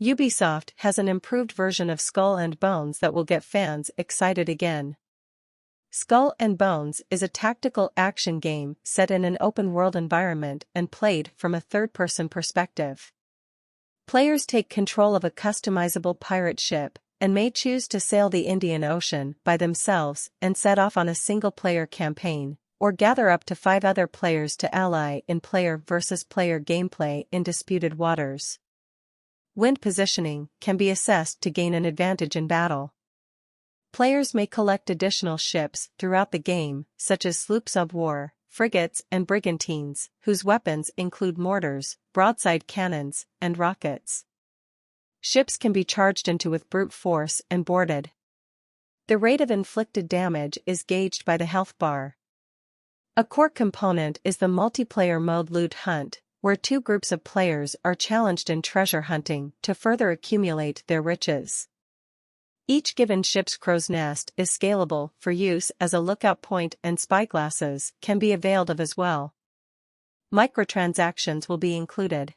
Ubisoft has an improved version of Skull and Bones that will get fans excited again. Skull and Bones is a tactical action game set in an open-world environment and played from a third-person perspective. Players take control of a customizable pirate ship and may choose to sail the Indian Ocean by themselves and set off on a single-player campaign, or gather up to 5 other players to ally in player-versus-player gameplay in disputed waters. Wind positioning can be assessed to gain an advantage in battle. Players may collect additional ships throughout the game, such as sloops-of-war, frigates and brigantines, whose weapons include mortars, broadside cannons, and rockets. Ships can be charged into with brute force and boarded. The rate of inflicted damage is gauged by the health bar. A core component is the multiplayer mode Loot Hunt, where 2 groups of players are challenged in treasure hunting to further accumulate their riches. Each given ship's crow's nest is scalable for use as a lookout point, and spyglasses can be availed of as well. Microtransactions will be included.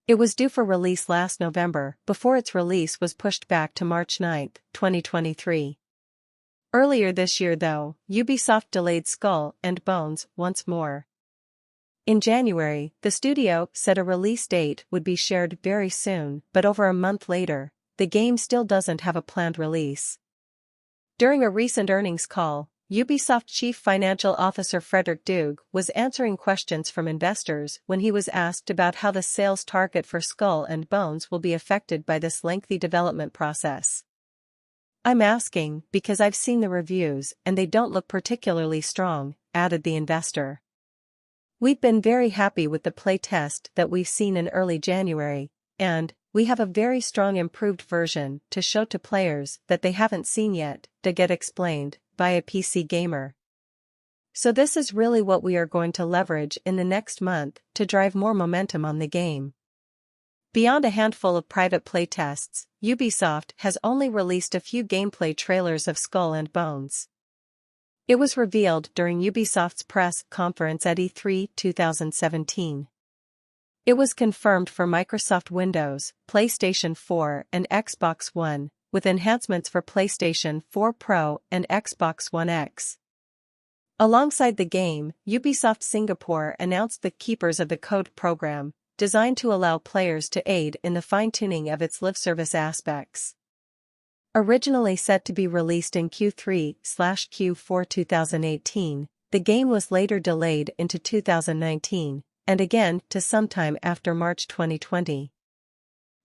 It was due for release last November before its release was pushed back to March 9, 2023. Earlier this year though, Ubisoft delayed Skull and Bones once more. In January, the studio said a release date would be shared very soon, but over a month later, the game still doesn't have a planned release. During a recent earnings call, Ubisoft Chief Financial Officer Frederick Dug was answering questions from investors when he was asked about how the sales target for Skull and Bones will be affected by this lengthy development process. "I'm asking because I've seen the reviews and they don't look particularly strong," added the investor. "We've been very happy with the play test that we've seen in early January, and we have a very strong improved version to show to players that they haven't seen yet," Dug explained, by a PC Gamer. "So this is really what we are going to leverage in the next month to drive more momentum on the game." Beyond a handful of private playtests, Ubisoft has only released a few gameplay trailers of Skull and Bones. It was revealed during Ubisoft's press conference at E3 2017. It was confirmed for Microsoft Windows, PlayStation 4 and Xbox One, with enhancements for PlayStation 4 Pro and Xbox One X. Alongside the game, Ubisoft Singapore announced the Keepers of the Code program, designed to allow players to aid in the fine-tuning of its live service aspects. Originally set to be released in Q3/Q4 2018, the game was later delayed into 2019, and again to sometime after March 2020.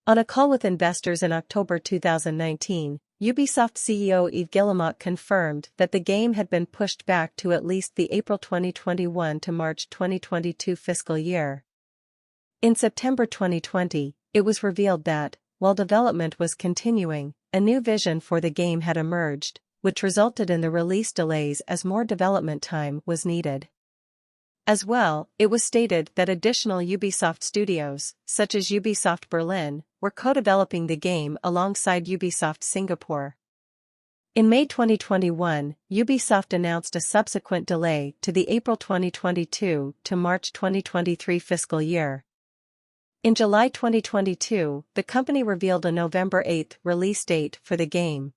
On a call with investors in October 2019, Ubisoft CEO Yves Guillemot confirmed that the game had been pushed back to at least the April 2021 to March 2022 fiscal year. In September 2020, it was revealed that, while development was continuing, a new vision for the game had emerged, which resulted in the release delays as more development time was needed. As well, it was stated that additional Ubisoft studios, such as Ubisoft Berlin, were co-developing the game alongside Ubisoft Singapore. In May 2021, Ubisoft announced a subsequent delay to the April 2022 to March 2023 fiscal year. In July 2022, the company revealed a November 8 release date for the game.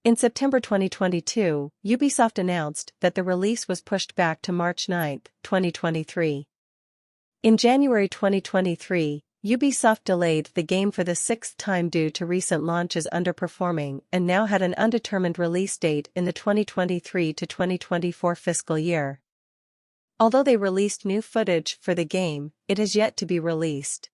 In September 2022, Ubisoft announced that the release was pushed back to March 9, 2023. In January 2023, Ubisoft delayed the game for the 6th time due to recent launches underperforming and now had an undetermined release date in the 2023 to 2024 fiscal year. Although they released new footage for the game, it has yet to be released.